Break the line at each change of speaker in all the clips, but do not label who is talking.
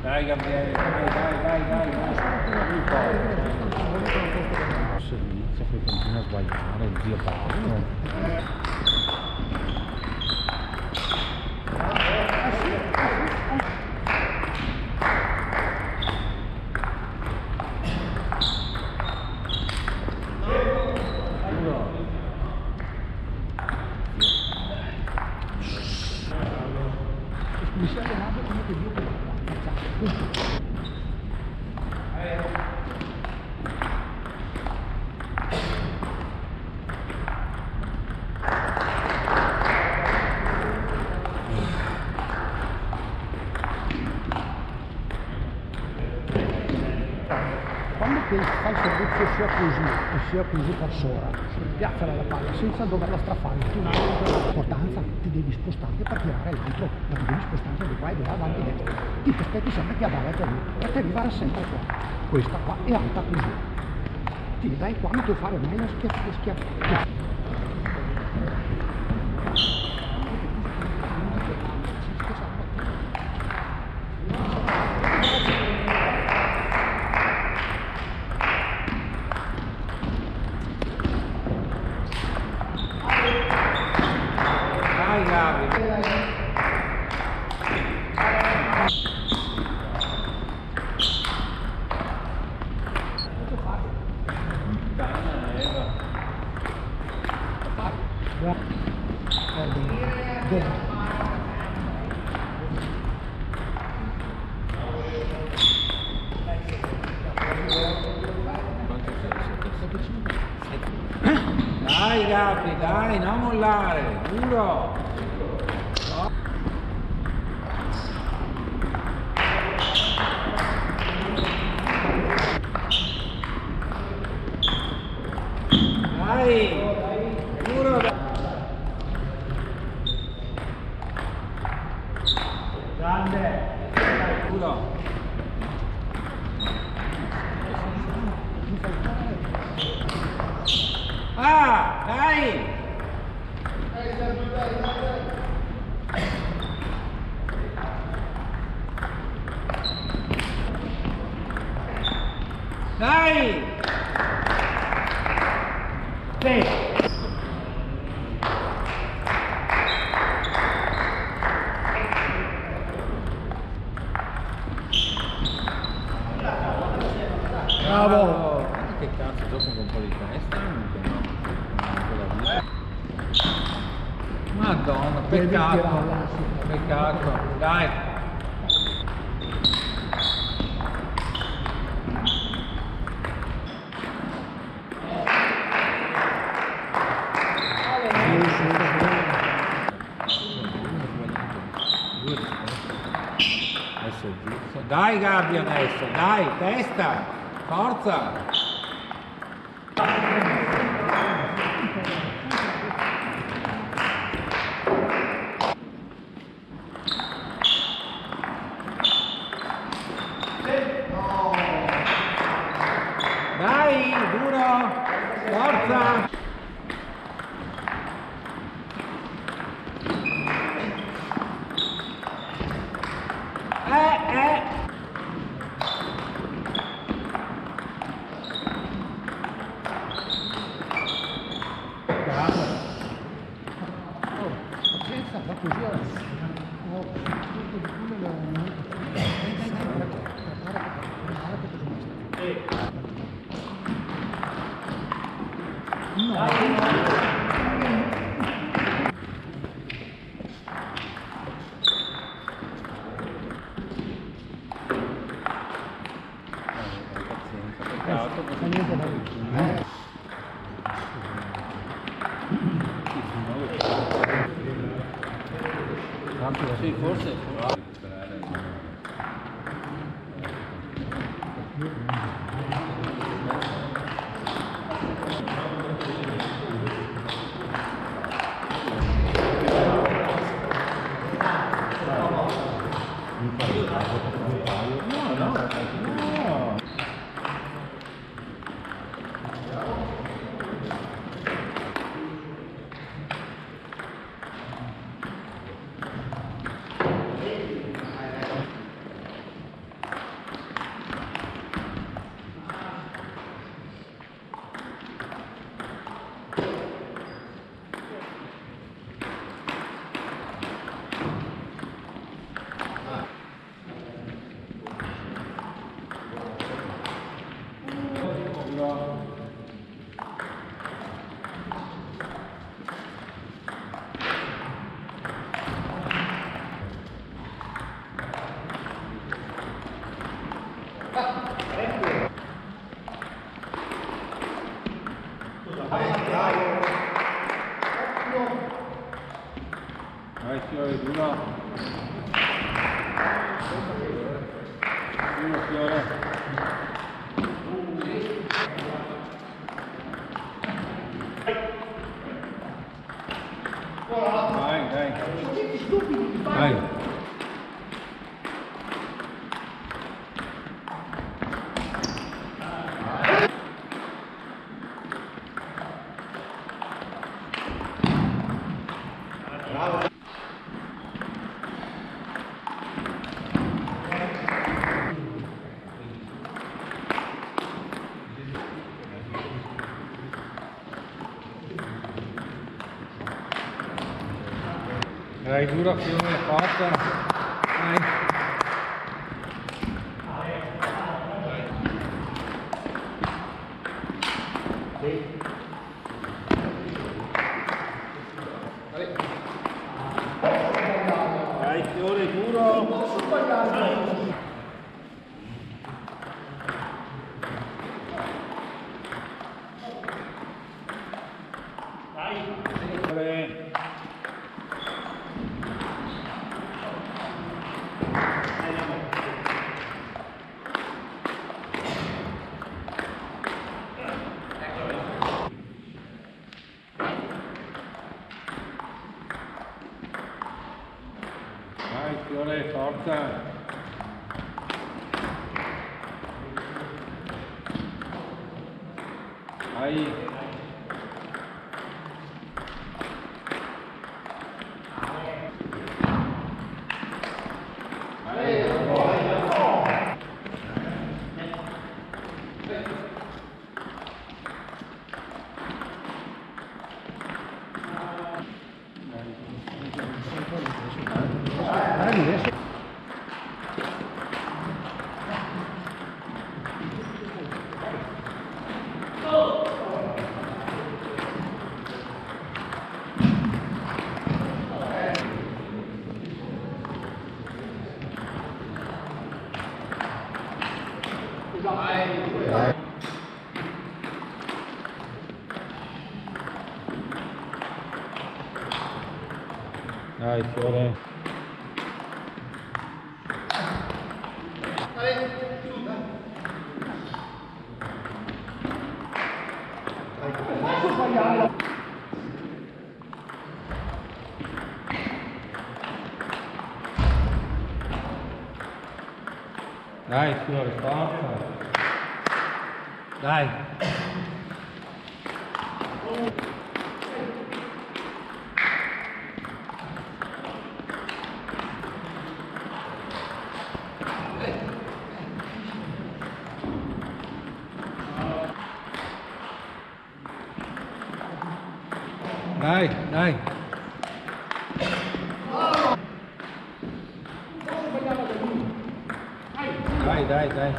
Dai Gabriele, dai.
Se inizia poi continua a sbagliare, zio Paolo. Mi si è allenato come che Dio che quando fa il servizio sia così e sia così per sopra, piazza la palla senza doverla strafare, tu non hai l'importanza, ti devi spostare per tirare l'altro, ma ti devi spostare di qua e di là, avanti e destra. Ti aspetti sempre che avvale per lì, perché arrivare sempre qua. Questa qua è alta così. Ti dai qua, ma tu fare meglio schiaffo.
Dai Gabri. Dai Gabri, dai, non mollare, duro! Dai, duro! Madonna,
Devi
peccato.
tirarla, sì.
Peccato. Dai. Adesso è giusto. Dai Gabby adesso, dai, testa, forza. Dai, duro, forza. Eh.
Bravo. Oh, pazienza, va così ora. Oh, tutto di come lo... Dai, prepara che cosa basta. No.
Peccato.
Fa niente da dire.
Sì, forse. No. Vai Fiore, duro. Duro Fiore. Vai, dai. Vai. Dai, duro Fiore, forza. Dai. Dai Fiore, duro. Fiore. Vai Fiore, forza. Vai.
Adesso.
Dai, Fiore. Dai, Fiore, forza. Dai. Dai, dai. Dai, dai, dai.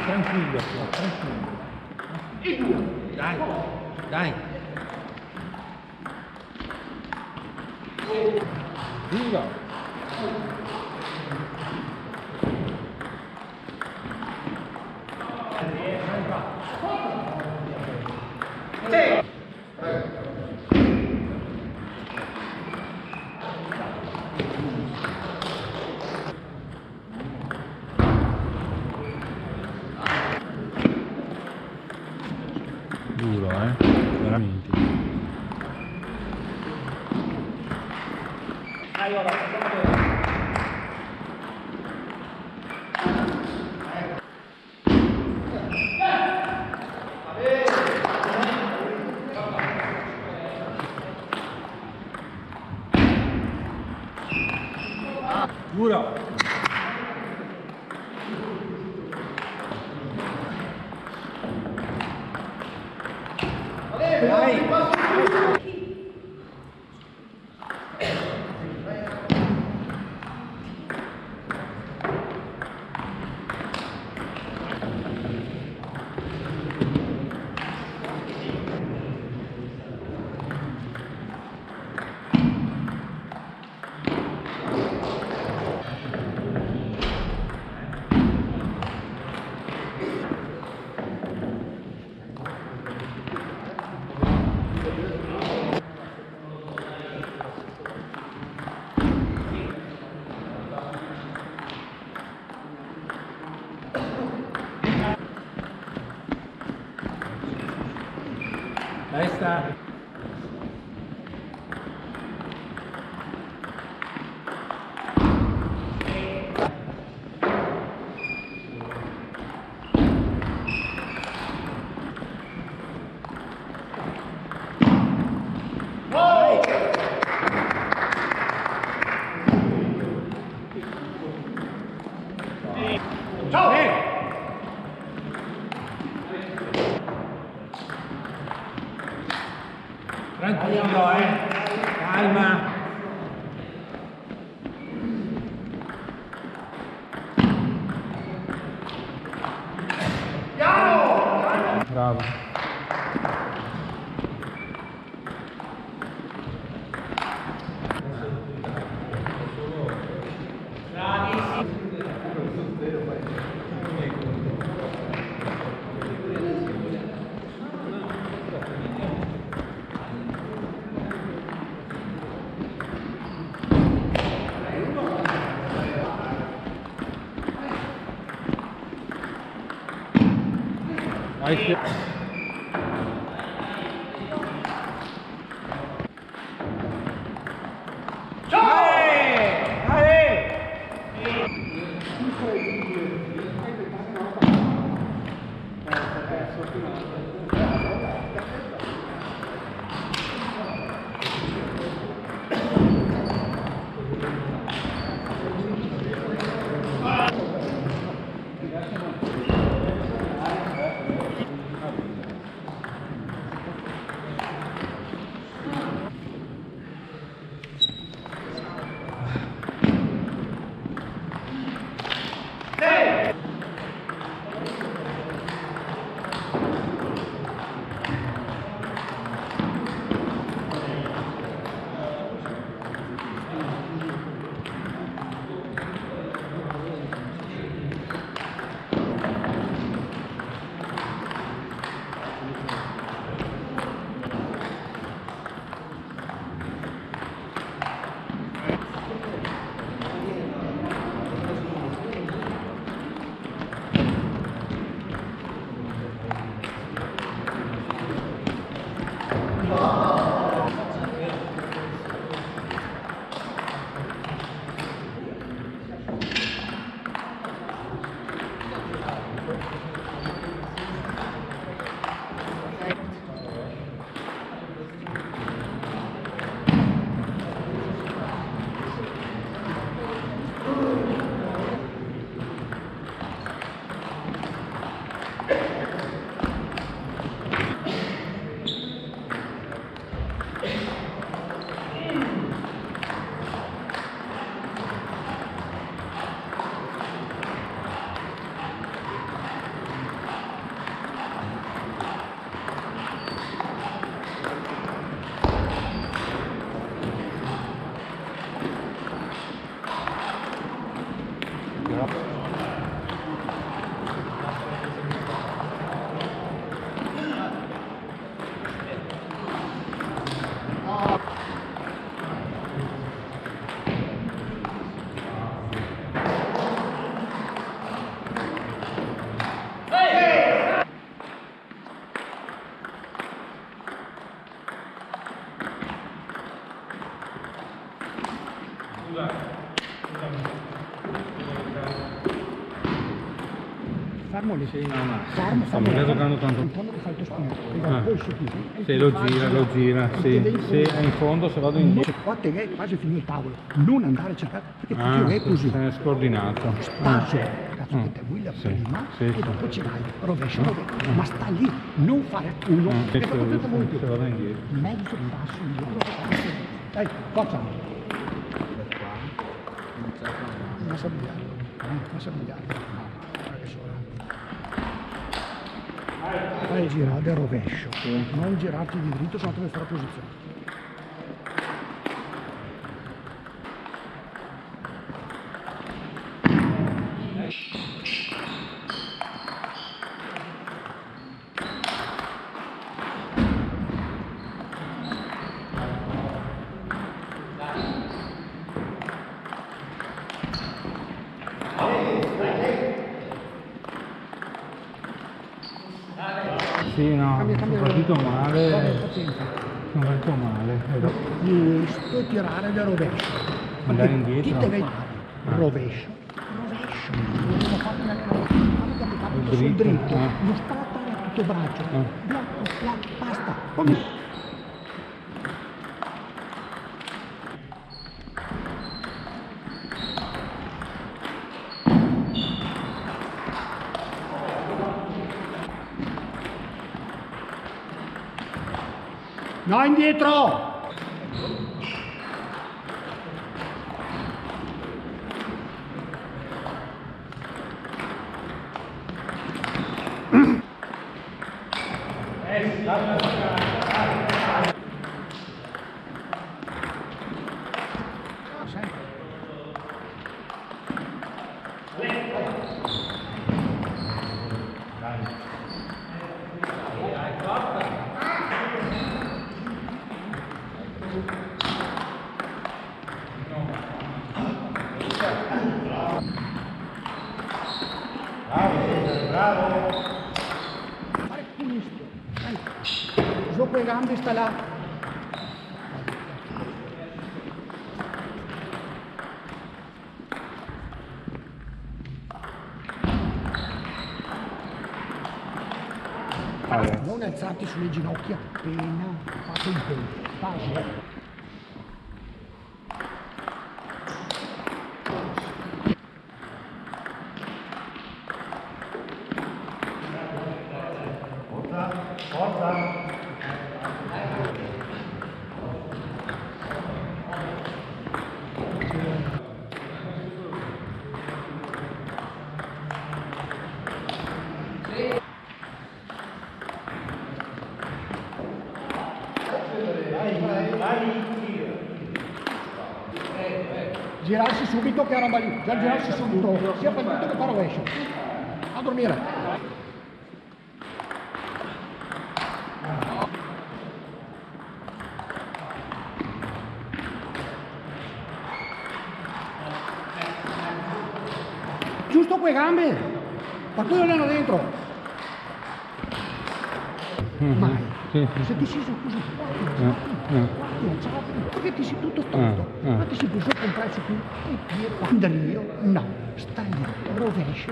Tranquillo, tranquillo. Dai, dai. Duro. Duro, veramente. Duro. Dai. Testa. Ciao! Tranquillo, calma. Bravo. Dai,
fermo lì.
Sì, no, ma
Fermo,
sto giocando tanto.
in fondo che fa il tuo spinello. Poi il polso qui.
Se lo gira, sì. Se è in fondo, se vado indietro.
Qua te che quasi finito il tavolo. Non andare a cercare, perché tu tiro che è così.
Se è scordinato.
Spazio, cazzo che te guida prima
sì,
e
sì.
dopo ci vai, rovescio, ma sta lì, non fare uno,
Se
perché poi tutto molto più.
vado indietro.
Mezzo passo indietro. Dai, forza. Non sa miliardo, non sa miliardo. No, che sola. Fai girare a rovescio, non girarti di dritto, sennò devi fare posizione.
Sì, no, sono partito male.
Vabbè, pazienza.
Sono partito male.
Giusto tirare da rovescio.
Andare
Perché
indietro?
Ti deve fare rovescio, rovescio. Non lo fate in allenamento. Quando capitato sul
Dritto,
dritto, non sparatare a tutto braccio. Blocco, basta. Come? No, indietro! Fare questo. Dai. Sopra le gambe sta là. Non alzarti sulle ginocchia appena fatto il tempo. Passo. Girarsi subito che roba lì, già girarsi subito, sia per tutto che per rovescio. A dormire. Giusto quelle gambe, ma tu non erano dentro. Mai.
Sì.
Se ti sei così, perché ti sei tutto storto, ma ti sei preso il compresso qui e piedi, quando io, no, stai lì, rovescio,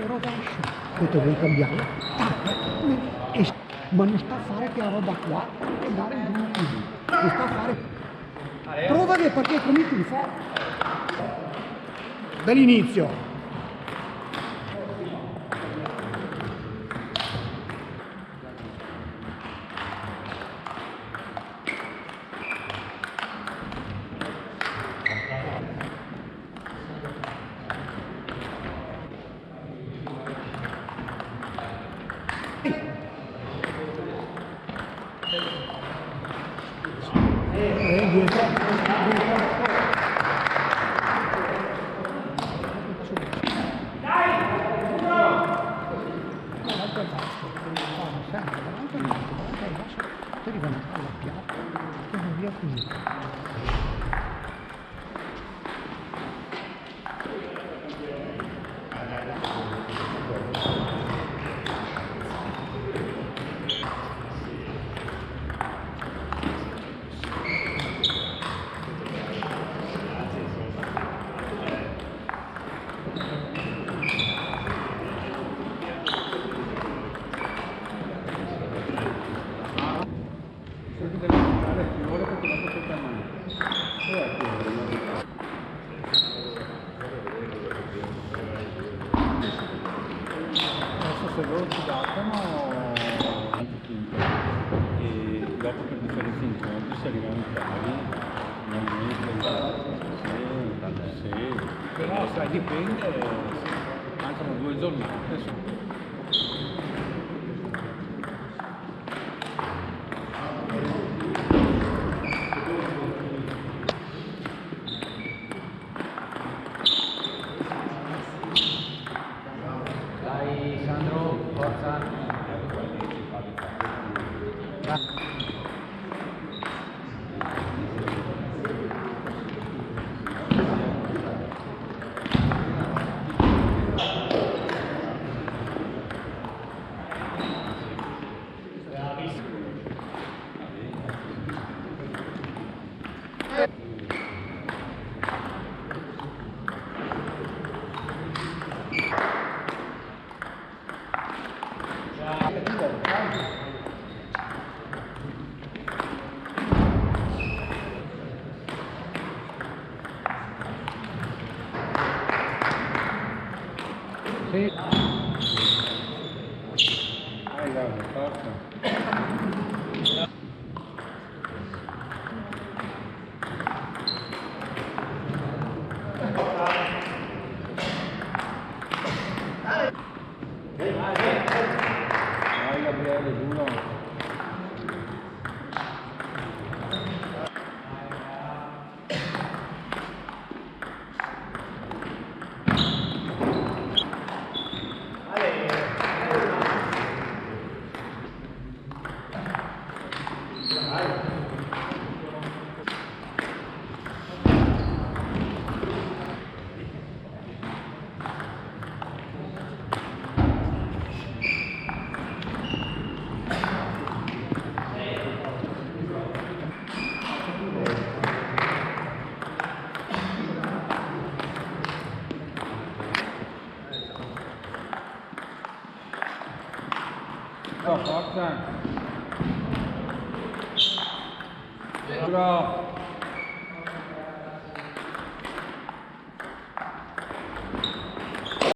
poi te vuoi cambiare, ma non sta a fare quella roba qua e andare in giù così, non sta a fare, prova che perché cominci di fare, dall'inizio.
liquidatano anche e dopo per differenza incontri si arrivano in cavi, normalmente sì, però sai dipende, mancano 2 giornate insomma.
Dai Sandro, forza. Sì.
Dai, guarda, forza. Dai Gabriele, giuro. Oh, forza. Giuro.